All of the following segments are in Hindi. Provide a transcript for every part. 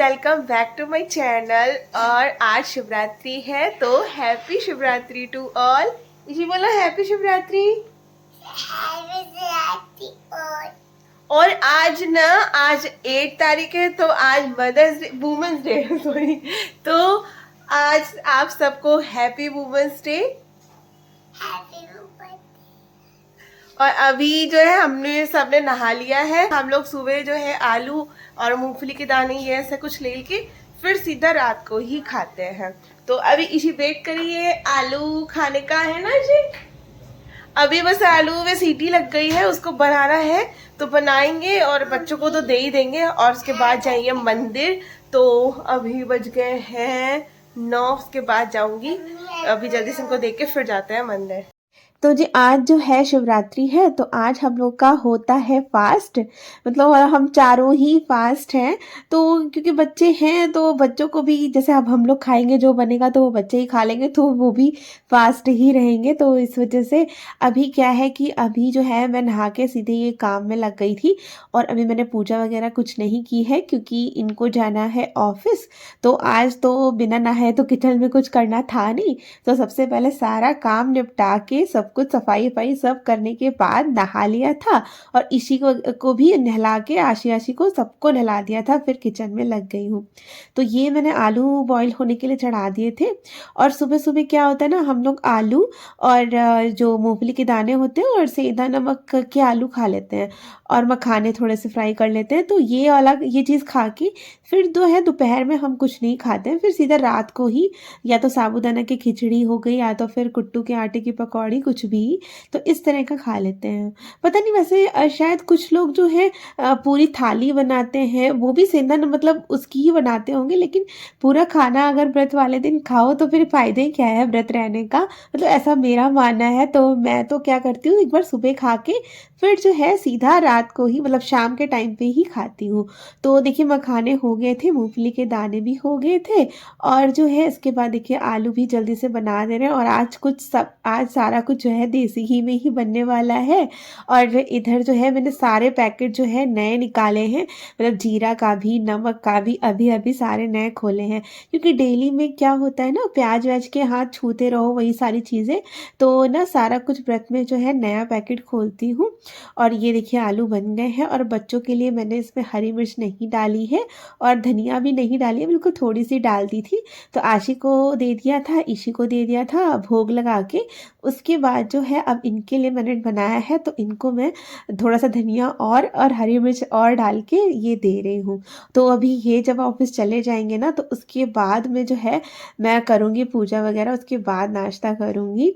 Welcome back to my channel. और आज शिवरात्रि है तो हैप्पी शिवरात्रि टू ऑल। जी बोलो हैप्पी शिवरात्रि। और आज ना आज 8 तारीख है तो आज mother's day women's day sorry. तो आज आप सबको हैप्पी वुमेन्स डे। और अभी जो है हमने सबने नहा लिया है। हम लोग सुबह जो है आलू और मूंगफली के दाने ये ऐसा कुछ ले के फिर सीधा रात को ही खाते हैं। तो अभी इसी वेट करिए आलू खाने का है ना जी। अभी बस आलू में सीटी लग गई है, उसको बनाना है तो बनाएंगे और बच्चों को तो दे ही देंगे और उसके बाद जाएंगे मंदिर। तो अभी बज गए हैं 9, उसके बाद जाऊंगी। अभी जल्दी से उनको देख के फिर जाते हैं मंदिर। तो जी आज जो है शिवरात्रि है तो आज हम लोग का होता है फास्ट, मतलब हम चारों ही फास्ट हैं। तो क्योंकि बच्चे हैं तो बच्चों को भी जैसे अब हम लोग खाएंगे जो बनेगा तो वो बच्चे ही खा लेंगे तो वो भी फास्ट ही रहेंगे। तो इस वजह से अभी क्या है कि अभी जो है मैं नहा के सीधे ये काम में लग गई थी और अभी मैंने पूजा वगैरह कुछ नहीं की है क्योंकि इनको जाना है ऑफिस। तो आज तो बिना नहाए तो किचन में कुछ करना था नहीं, तो सबसे पहले सारा काम निपटा के सब कुछ सफाई वफाई सब करने के बाद नहा लिया था और इसी को भी नहला के आशी को सबको नहला दिया था, फिर किचन में लग गई हूँ। तो ये मैंने आलू बॉईल होने के लिए चढ़ा दिए थे। और सुबह सुबह क्या होता है ना, हम लोग आलू और जो मूंगफली के दाने होते हैं और सेंधा नमक के आलू खा लेते हैं और मखाने थोड़े से फ्राई कर लेते हैं। तो ये अलग ये चीज़ खा के फिर जो है दोपहर में हम कुछ नहीं खाते हैं, फिर सीधा रात को ही या तो साबूदाना की खिचड़ी हो गई या तो फिर कुट्टू के आटे की पकौड़ी, कुछ भी तो इस तरह का खा लेते हैं। पता नहीं वैसे शायद कुछ लोग जो है पूरी थाली बनाते हैं वो भी सेंधा मतलब उसकी ही बनाते होंगे, लेकिन पूरा खाना अगर व्रत वाले दिन खाओ तो फिर फायदा ही क्या है व्रत रहने का, मतलब ऐसा मेरा मानना है। तो मैं तो क्या करती हूँ, एक बार सुबह खा के फिर जो है सीधा रात को ही मतलब शाम के टाइम पे ही खाती हूँ। तो देखिए मखाने हो गए थे, मूंगफली के दाने भी हो गए थे और जो है इसके बाद देखिए आलू भी जल्दी से बना दे रहे हैं। और आज सारा कुछ जो है देसी घी में ही बनने वाला है। और इधर जो है मैंने सारे पैकेट जो है नए निकाले हैं, मतलब जीरा का भी नमक का भी अभी अभी सारे नए खोले हैं। क्योंकि डेली में क्या होता है ना, प्याज व्याज के हाथ छूते रहो वही सारी चीज़ें, तो ना सारा कुछ व्रत में जो है नया पैकेट खोलती हूँ। और ये देखिए आलू बन गए हैं और बच्चों के लिए मैंने इसमें हरी मिर्च नहीं डाली है और धनिया भी नहीं डाली है, बिल्कुल थोड़ी सी डाल दी थी। तो आशी को दे दिया था, ईशी को दे दिया था भोग लगा के। उसके बाद जो है अब इनके लिए मैंने बनाया है तो इनको मैं थोड़ा सा धनिया और हरी मिर्च और डाल के ये दे रही हूँ। तो अभी ये जब ऑफिस चले जाएंगे ना तो उसके बाद में जो है मैं करूँगी पूजा वगैरह, उसके बाद नाश्ता करूँगी।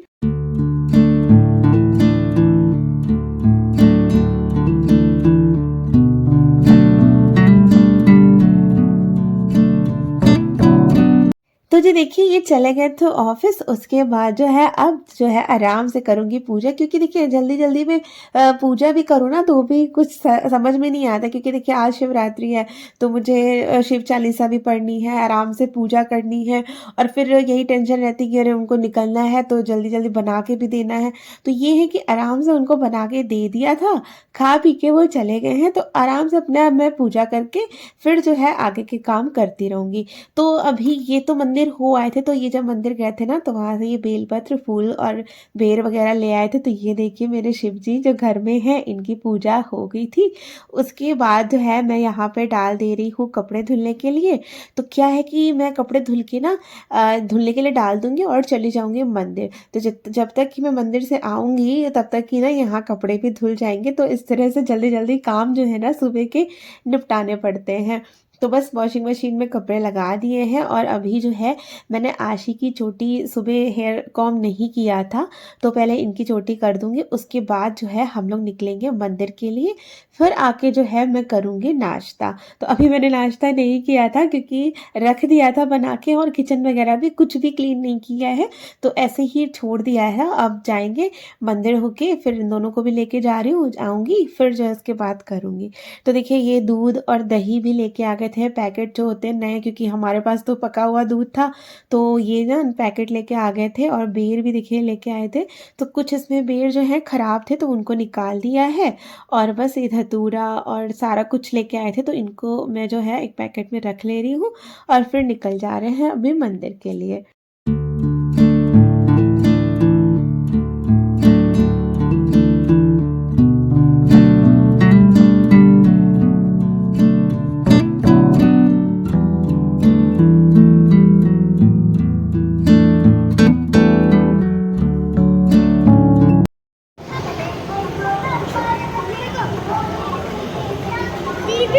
तो जी देखिए ये चले गए थे ऑफिस, उसके बाद जो है अब जो है आराम से करूँगी पूजा। क्योंकि देखिए जल्दी जल्दी में पूजा भी करूँ ना तो भी कुछ समझ में नहीं आता, क्योंकि देखिए आज शिवरात्रि है तो मुझे शिव चालीसा भी पढ़नी है, आराम से पूजा करनी है और फिर यही टेंशन रहती कि अरे उनको निकलना है तो जल्दी जल्दी बना के भी देना है। तो ये है कि आराम से उनको बना के दे दिया था, खा पी के वो चले गए हैं, तो आराम से अपने आप मैं पूजा करके फिर जो है आगे के काम करती रहूँगी। तो अभी ये तो मंदिर हो आए थे, तो ये जब मंदिर गए थे ना तो वहाँ से ये बेलपत्र फूल और बेर वगैरह ले आए थे। तो ये देखिए मेरे शिव जी जो घर में हैं इनकी पूजा हो गई थी। उसके बाद जो है मैं यहाँ पे डाल दे रही हूँ कपड़े धुलने के लिए। तो क्या है कि मैं कपड़े धुल के ना धुलने के लिए डाल दूंगी और चली जाऊंगी मंदिर। तो जब तक कि मैं मंदिर से आऊंगी तब तक कि ना यहाँ कपड़े भी धुल जाएंगे। तो इस तरह से जल्दी जल्दी काम जो है ना सुबह के निपटाने पड़ते हैं। तो बस वॉशिंग मशीन में कपड़े लगा दिए हैं और अभी जो है मैंने आशी की चोटी सुबह हेयर कॉम नहीं किया था, तो पहले इनकी चोटी कर दूंगी, उसके बाद जो है हम लोग निकलेंगे मंदिर के लिए। फिर आके जो है मैं करूँगी नाश्ता। तो अभी मैंने नाश्ता नहीं किया था क्योंकि रख दिया था बना के और किचन वगैरह भी कुछ भी क्लीन नहीं किया है, तो ऐसे ही छोड़ दिया है। अब जाएंगे मंदिर होके, फिर इन दोनों को भी लेके जा रही हूँ, आऊँगी फिर जो है उसके बाद करूँगी। तो देखिए ये दूध और दही भी लेके आ गए गए थे पैकेट जो होते हैं नए, क्योंकि हमारे पास तो पका हुआ दूध था, तो ये ना पैकेट लेके आ गए थे। और बेर भी देखिए लेके आए थे, तो कुछ इसमें बेर जो है ख़राब थे तो उनको निकाल दिया है। और बस ये धतूरा और सारा कुछ लेके आए थे, तो इनको मैं जो है एक पैकेट में रख ले रही हूँ और फिर निकल जा रहे हैं अभी मंदिर के लिए।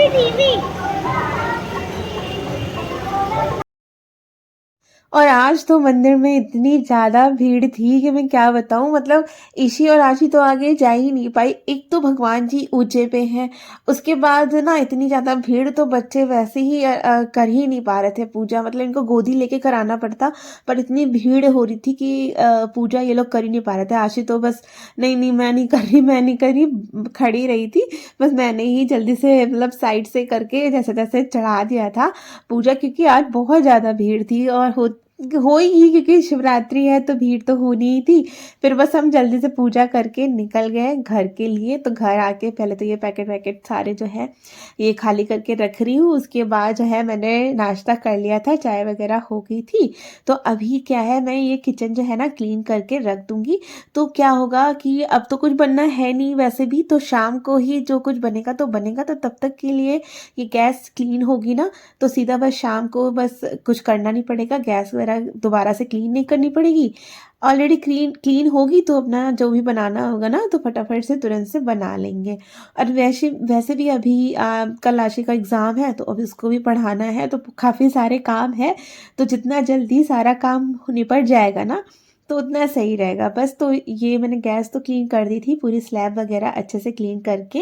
टीवी और आज तो मंदिर में इतनी ज़्यादा भीड़ थी कि मैं क्या बताऊँ, मतलब ईशी और आशी तो आगे जा ही नहीं पाई। एक तो भगवान जी ऊंचे पे हैं, उसके बाद ना इतनी ज़्यादा भीड़, तो बच्चे वैसे ही कर ही नहीं पा रहे थे पूजा, मतलब इनको गोदी लेके कराना पड़ता, पर इतनी भीड़ हो रही थी कि पूजा ये लोग कर ही नहीं पा रहे थे। आशी तो बस नहीं नहीं मैं नहीं कर रही, मैं नहीं कर रही, खड़ी रही थी। बस मैंने ही जल्दी से मतलब साइड से करके जैसे तैसे चढ़ा दिया था पूजा, क्योंकि आज बहुत ज़्यादा भीड़ थी और हो ही, क्योंकि शिवरात्रि है तो भीड़ तो होनी ही थी। फिर बस हम जल्दी से पूजा करके निकल गए घर के लिए। तो घर आके पहले तो ये पैकेट वैकेट सारे जो है ये खाली करके रख रही हूँ। उसके बाद जो है मैंने नाश्ता कर लिया था, चाय वगैरह हो गई थी। तो अभी क्या है, मैं ये किचन जो है ना क्लीन करके रख दूंगी। तो क्या होगा कि अब तो कुछ बनना है नहीं वैसे भी, तो शाम को ही जो कुछ बनेगा तो बनेगा। तो तब तक के लिए ये गैस क्लीन होगी ना, तो सीधा बस शाम को बस कुछ करना नहीं पड़ेगा, गैस वगैरह दोबारा से क्लीन नहीं करनी पड़ेगी। ऑलरेडी क्लीन क्लीन होगी तो अपना जो भी बनाना होगा ना तो फटाफट से तुरंत से बना लेंगे। और वैसे वैसे भी अभी कल आशी का एग्ज़ाम है, तो अभी उसको भी पढ़ाना है, तो काफ़ी सारे काम है। तो जितना जल्दी सारा काम निपट जाएगा ना तो उतना सही रहेगा। बस तो ये मैंने गैस तो क्लीन कर दी थी, पूरी स्लैब वगैरह अच्छे से क्लीन करके।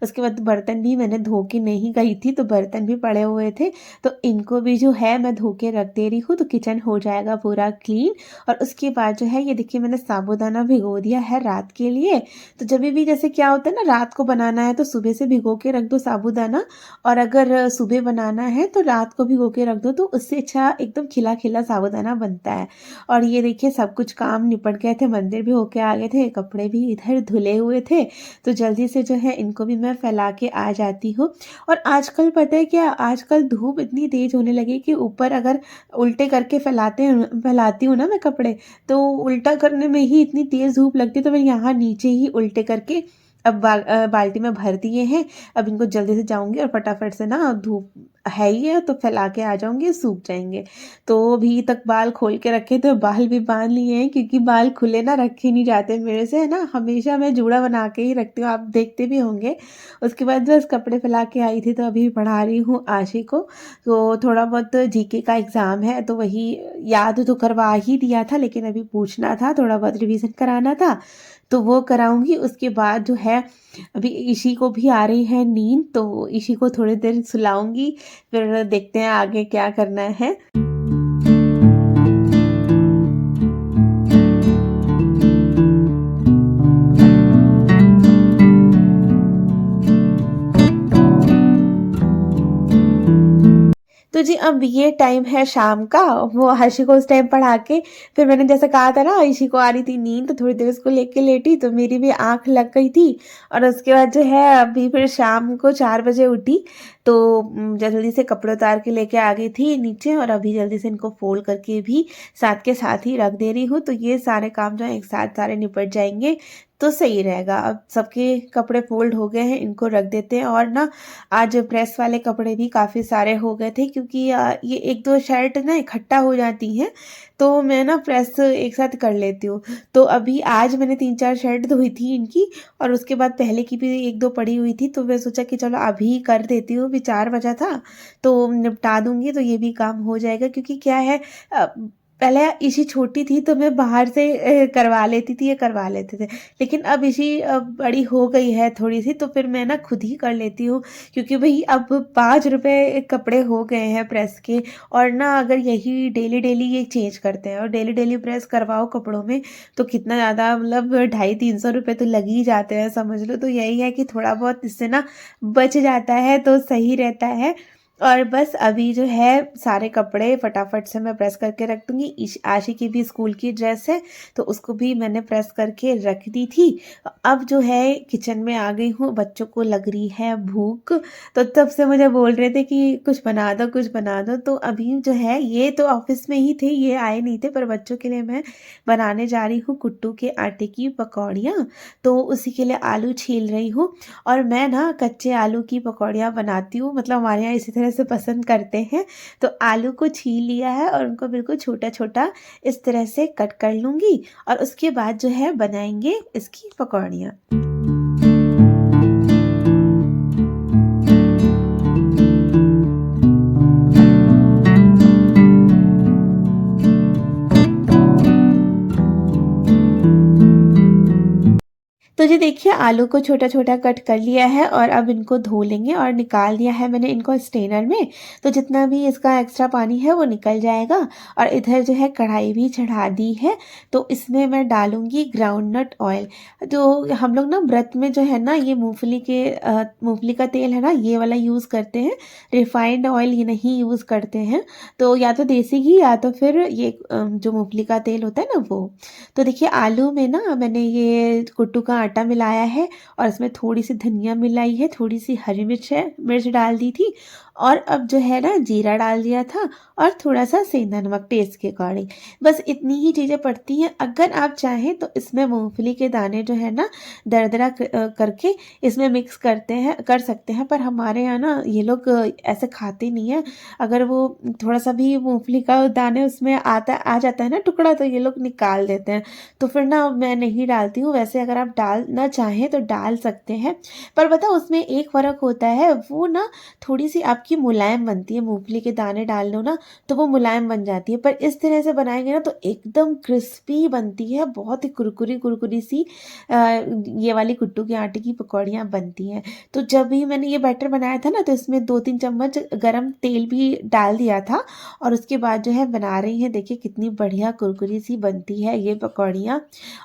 उसके बाद बर्तन भी मैंने धो के नहीं गई थी, तो बर्तन भी पड़े हुए थे, तो इनको भी जो है मैं धो के रख दे रही हूँ, तो किचन हो जाएगा पूरा क्लीन। और उसके बाद जो है ये देखिए मैंने साबूदाना भिगो दिया है रात के लिए। तो जब भी जैसे क्या होता है ना, रात को बनाना है तो सुबह से भिगो के रख दो साबूदाना, और अगर सुबह बनाना है तो रात को भिगो के रख दो, तो उससे अच्छा एकदम खिला खिला साबूदाना बनता है। और ये देखिए सब कुछ काम निपट गए थे, मंदिर भी होके आ गए थे, कपड़े भी इधर धुले हुए थे, तो जल्दी से जो है इनको भी मैं फैला के आ जाती हूँ। और आजकल पता है क्या, आजकल धूप इतनी तेज होने लगी कि ऊपर अगर उल्टे करके फैलाती हूँ ना मैं कपड़े, तो उल्टा करने में ही इतनी तेज धूप लगती है, तो मैं यहाँ नीचे ही उल्टे करके अब बाल्टी में भर दिए हैं। अब इनको जल्दी से जाऊंगी और फटाफट से ना, धूप है ही है तो फैला के आ जाऊंगी, सूख जाएंगे। तो अभी तक बाल खोल के रखे थे, बाल भी बांध लिए हैं, क्योंकि बाल खुले ना रखे नहीं जाते मेरे से, है ना, हमेशा मैं जूड़ा बना के ही रखती हूँ, आप देखते भी होंगे। उसके बाद बस कपड़े फैला के आई थी, तो अभी पढ़ा रही हूँ आशी को। तो थोड़ा बहुत जीके का एग्ज़ाम है, तो वही याद तो करवा ही दिया था, लेकिन अभी पूछना था, थोड़ा बहुत रिवीजन कराना था, तो वो कराऊंगी। उसके बाद जो है अभी ईशी को भी आ रही है नींद, तो ईशी को थोड़ी देर सुलाऊंगी, फिर देखते हैं आगे क्या करना है। तो जी अब ये टाइम है शाम का, वो हर्षी को उस टाइम पढ़ा के फिर मैंने जैसे कहा था ना ईशी को आ रही थी नींद, तो थोड़ी देर उसको लेके लेटी, तो मेरी भी आंख लग गई थी। और उसके बाद जो है अभी फिर शाम को 4 बजे उठी, तो जल्दी से कपड़े उतार के लेके आ गई थी नीचे, और अभी जल्दी से इनको फोल्ड करके भी साथ के साथ ही रख दे रही हूँ। तो ये सारे काम जो है एक साथ सारे निपट जाएंगे तो सही रहेगा। अब सबके कपड़े फोल्ड हो गए हैं, इनको रख देते हैं। और ना आज प्रेस वाले कपड़े भी काफ़ी सारे हो गए थे, क्योंकि ये एक दो शर्ट ना इकट्ठा हो जाती हैं, तो मैं ना प्रेस एक साथ कर लेती हूँ। तो अभी आज मैंने 3-4 शर्ट धोई थी इनकी, और उसके बाद पहले की भी एक दो पड़ी हुई थी, तो मैं सोचा कि चलो अभी कर देती हूँ, अभी 4 बजा था तो निपटा दूंगी, तो ये भी काम हो जाएगा। क्योंकि क्या है, पहले इसी छोटी थी तो मैं बाहर से करवा लेती थी, ये करवा लेते थे, लेकिन अब इसी बड़ी हो गई है थोड़ी सी, तो फिर मैं ना खुद ही कर लेती हूँ। क्योंकि भाई अब 5 रुपए कपड़े हो गए हैं प्रेस के, और ना अगर यही डेली डेली ये चेंज करते हैं और डेली डेली प्रेस करवाओ कपड़ों में, तो कितना ज़्यादा, मतलब 250-300 रुपये तो लग ही जाते हैं समझ लो। तो यही है कि थोड़ा बहुत इससे ना बच जाता है तो सही रहता है। और बस अभी जो है सारे कपड़े फटाफट से मैं प्रेस करके रख दूंगी। आशी की भी स्कूल की ड्रेस है तो उसको भी मैंने प्रेस करके रख दी थी। अब जो है किचन में आ गई हूँ, बच्चों को लग रही है भूख, तो तब से मुझे बोल रहे थे कि कुछ बना दो कुछ बना दो। तो अभी जो है ये तो ऑफिस में ही थे, ये आए नहीं थे, पर बच्चों के लिए मैं बनाने जा रही हूँ कुट्टू के आटे की पकौड़ियाँ। तो उसी के लिए आलू छील रही हूँ। और मैं ना कच्चे आलू की पकौड़ियाँ बनाती हूँ, मतलब हमारे यहाँ इसी तरह से पसंद करते हैं। तो आलू को छील लिया है और उनको बिल्कुल छोटा छोटा इस तरह से कट कर लूँगी और उसके बाद जो है बनाएंगे इसकी पकौड़ियाँ। तो जी देखिए आलू को छोटा छोटा कट कर लिया है और अब इनको धो लेंगे और निकाल दिया है मैंने इनको स्ट्रेनर में। तो जितना भी इसका एक्स्ट्रा पानी है वो निकल जाएगा। और इधर जो है कढ़ाई भी चढ़ा दी है, तो इसमें मैं डालूंगी ग्राउंडनट ऑयल। जो हम लोग ना व्रत में जो है ना ये मूंगफली का तेल है ना ये वाला यूज़ करते हैं, रिफाइंड ऑयल ये नहीं यूज़ करते हैं। तो या तो देसी घी या तो फिर ये जो मूंगफली का तेल होता है ना वो। तो देखिए आलू में ना मैंने ये कुट्टू का आटा मिलाया है और इसमें थोड़ी सी धनिया मिलाई है, थोड़ी सी हरी मिर्च डाल दी थी और अब जो है ना जीरा डाल दिया था और थोड़ा सा सेंधा नमक टेस्ट के अकॉर्डिंग। बस इतनी ही चीज़ें पड़ती हैं। अगर आप चाहें तो इसमें मूंगफली के दाने जो है ना दरदरा करके इसमें मिक्स कर सकते हैं, पर हमारे यहाँ ना ये लोग ऐसे खाते नहीं हैं। अगर वो थोड़ा सा भी मूंगफली का दाने उसमें आ जाता है ना टुकड़ा तो ये लोग निकाल देते हैं, तो फिर ना मैं नहीं डालती हूँ। वैसे अगर आप डालना चाहें तो डाल सकते हैं, पर बताओ उसमें एक फ़र्क होता है, वो ना थोड़ी सी आपकी मुलायम बनती है। मूंगफली के दाने डाल लो ना तो वो मुलायम बन जाती है, पर इस तरह से बनाएंगे ना तो एकदम क्रिस्पी बनती है, बहुत ही कुरकुरी कुरकुरी सी ये वाली कुट्टू के आटे की पकौड़ियाँ बनती हैं। तो जब भी मैंने ये बैटर बनाया था ना तो इसमें 2-3 चम्मच गरम तेल भी डाल दिया था और उसके बाद जो है बना रही हैं। देखिए कितनी बढ़िया कुरकुरी सी बनती है ये पकौड़ियाँ।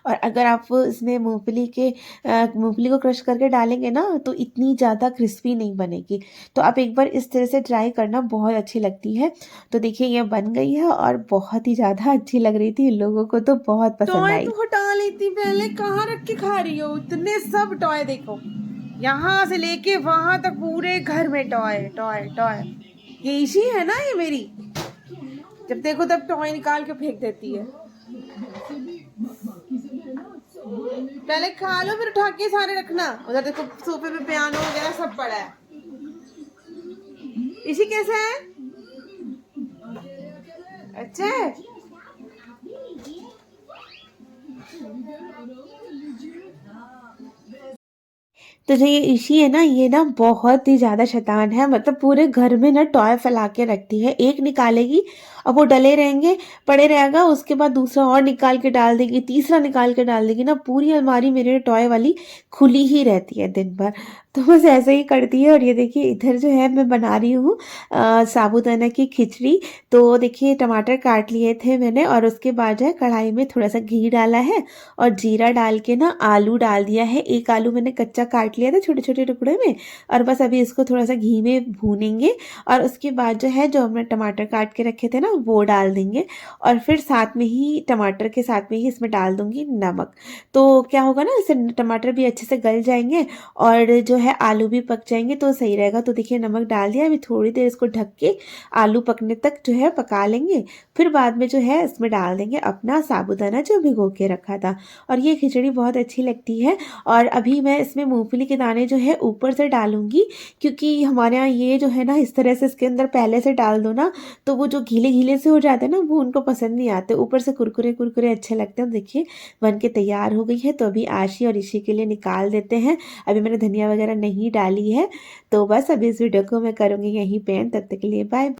और अगर आप इसमें मूंगफली को क्रश करके डालेंगे ना तो इतनी ज़्यादा क्रिस्पी नहीं बनेगी। तो आप एक बार इस तरह से ट्राई करना, बहुत अच्छी लगती है। तो देखिए ये बन गई है और बहुत ही ज़्यादा अच्छी लग रही थी, लोगों को तो बहुत पसंद आई। टॉय तो हटा लेती पहले, कहाँ रख के खा रही हो इतने सब टॉय? देखो यहाँ से लेके वहां तक पूरे घर में टॉय टॉय टॉय। ये इसी है ना ये मेरी, जब देखो तब टॉय निकाल के फेंक देती है। पहले खा लो फिर उठा के सारे रखना। उधर देखो सोफे पे पियानो वगैरह सब पड़ा है। इसी कैसा है? अच्छा है। तो जो ये ईशी है ना ये ना बहुत ही ज़्यादा शैतान है, मतलब पूरे घर में ना टॉय फैला के रखती है। एक निकालेगी अब वो डले रहेंगे, पड़े रहेगा, उसके बाद दूसरा और निकाल के डाल देगी, तीसरा निकाल के डाल देगी ना, पूरी अलमारी मेरे टॉय वाली खुली ही रहती है दिन भर। तो बस ऐसे ही करती है। और ये देखिए इधर जो है मैं बना रही हूँ साबूदाना की खिचड़ी। तो देखिए टमाटर काट लिए थे मैंने और उसके बाद जो है कढ़ाई में थोड़ा सा घी डाला है और जीरा डाल के ना आलू डाल दिया है। एक आलू मैंने कच्चा काट लिया था छोटे छोटे टुकड़े में, और बस अभी इसको थोड़ा सा घी में भूनेंगे और उसके बाद जो है जो हमने टमाटर काट के रखे थे ना वो डाल देंगे और फिर साथ में ही टमाटर के साथ में ही इसमें डाल दूंगी नमक। तो क्या होगा ना, इससे टमाटर भी अच्छे से गल जाएंगे और जो है आलू भी पक जाएंगे तो सही रहेगा। तो देखिए नमक डाल दिया, अभी थोड़ी देर इसको ढक के आलू पकने तक जो है पका लेंगे। फिर बाद में जो है इसमें डाल देंगे अपना साबूदाना जो भिगो के रखा था। और ये खिचड़ी बहुत अच्छी लगती है। और अभी मैं इसमें मूंगफली के दाने जो है ऊपर से डालूंगी, क्योंकि हमारे यहाँ ये जो है ना इस तरह से इसके अंदर पहले से डाल दो ना तो वो जो गीले गीले से हो जाते हैं ना वो उनको पसंद नहीं आते, ऊपर से कुरकुरे कुरकुरे अच्छे लगते हैं। देखिए बन के तैयार हो गई है। तो अभी आशी और ऋषि के लिए निकाल देते हैं। अभी मैंने धनिया वगैरह नहीं डाली है। तो बस अभी इस वीडियो को मैं करूँगी यहीं पे एंड। तब तक के लिए बाय।